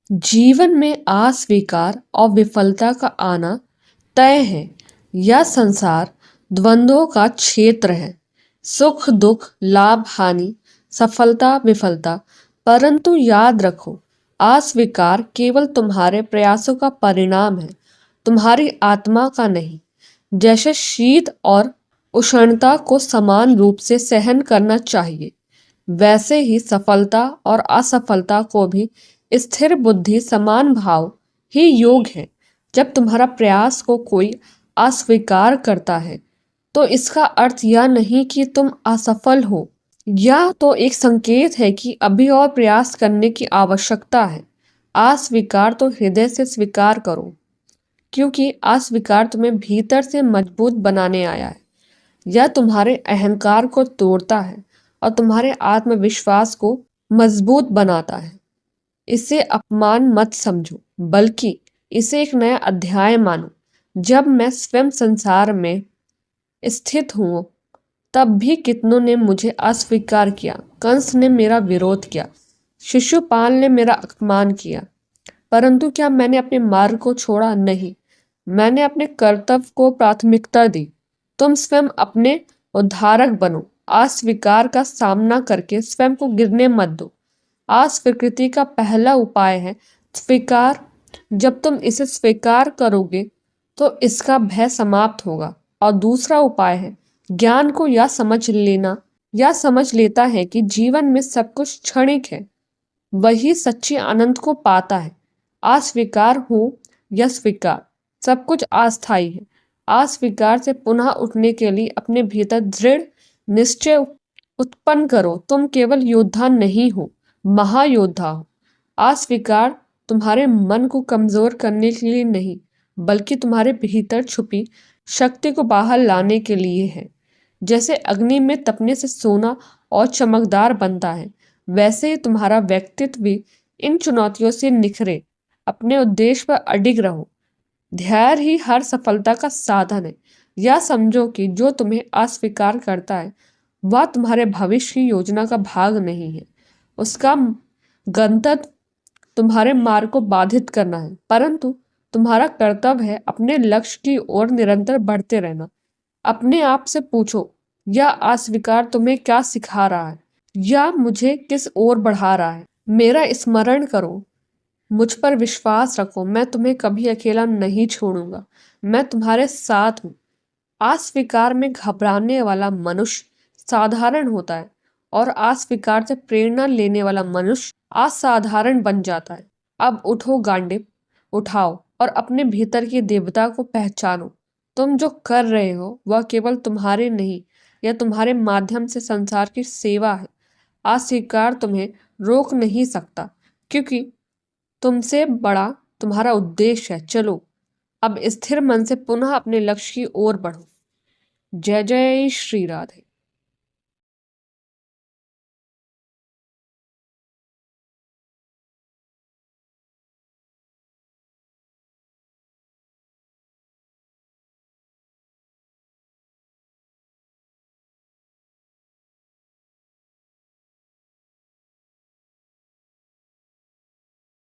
जीवन में अस्वीकार और विफलता का आना तय है। यह संसार द्वंद्वों का क्षेत्र है। सुख दुख, लाभ हानि, सफलता विफलता। परंतु याद रखो, अस्वीकार केवल तुम्हारे प्रयासों का परिणाम है, तुम्हारी आत्मा का नहीं। जैसे शीत और उष्णता को समान रूप से सहन करना चाहिए, वैसे ही सफलता और असफलता को भी स्थिर बुद्धि समान भाव ही योग है। जब तुम्हारा प्रयास को कोई अस्वीकार करता है, तो इसका अर्थ यह नहीं कि तुम असफल हो। यह तो एक संकेत है कि अभी और प्रयास करने की आवश्यकता है। अस्वीकार तो हृदय से स्वीकार करो, क्योंकि अस्वीकार तुम्हें भीतर से मजबूत बनाने आया है। यह तुम्हारे अहंकार को तोड़ता है और तुम्हारे आत्मविश्वास को मजबूत बनाता है। इसे अपमान मत समझो, बल्कि इसे एक नया अध्याय मानो। जब मैं स्वयं संसार में स्थित हूँ, तब भी कितनों ने मुझे अस्वीकार किया। कंस ने मेरा विरोध किया, शिशुपाल ने मेरा अपमान किया, परंतु क्या मैंने अपने मार्ग को छोड़ा? नहीं, मैंने अपने कर्तव्य को प्राथमिकता दी। तुम स्वयं अपने उद्धारक बनो। अस्वीकार का सामना करके स्वयं को गिरने मत दो। अस्वीकृति का पहला उपाय है स्वीकार। जब तुम इसे स्वीकार करोगे, तो इसका भय समाप्त होगा। और दूसरा उपाय है ज्ञान को यह समझ लेता है कि जीवन में सब कुछ क्षणिक है, वही सच्ची आनंद को पाता है। अस्वीकार हो या स्वीकार, सब कुछ अस्थायी है। अस्वीकार से पुनः उठने के लिए अपने भीतर दृढ़ निश्चय उत्पन्न करो। तुम केवल योद्धा नहीं हो, महायोद्धा हो। अस्वीकार तुम्हारे मन को कमजोर करने के लिए नहीं, बल्कि तुम्हारे भीतर छुपी शक्ति को बाहर लाने के लिए है। जैसे अग्नि में तपने से सोना और चमकदार बनता है, वैसे ही तुम्हारा व्यक्तित्व भी इन चुनौतियों से निखरे। अपने उद्देश्य पर अडिग रहो। धैर्य ही हर सफलता का साधन है। यह समझो कि जो तुम्हें अस्वीकार करता है, वह तुम्हारे भविष्य की योजना का भाग नहीं है। उसका गंतव्य तुम्हारे मार्ग को बाधित करना है, परंतु तुम्हारा कर्तव्य है अपने लक्ष्य की ओर निरंतर बढ़ते रहना। अपने आप से पूछो, यह अस्वीकार तुम्हें क्या सिखा रहा है या मुझे किस ओर बढ़ा रहा है? मेरा स्मरण करो, मुझ पर विश्वास रखो, मैं तुम्हें कभी अकेला नहीं छोड़ूंगा। मैं तुम्हारे साथ हूँ। अस्वीकार में घबराने वाला मनुष्य साधारण होता है, और अस्वीकार से प्रेरणा लेने वाला मनुष्य असाधारण बन जाता है। अब उठो गांडीव, उठाओ और अपने भीतर की देवता को पहचानो। तुम जो कर रहे हो वह केवल तुम्हारे नहीं, यह तुम्हारे माध्यम से संसार की सेवा है। अस्वीकार तुम्हें रोक नहीं सकता, क्योंकि तुमसे बड़ा तुम्हारा उद्देश्य है। चलो अब स्थिर मन से पुनः अपने लक्ष्य की ओर बढ़ो। जय जय श्री राधे।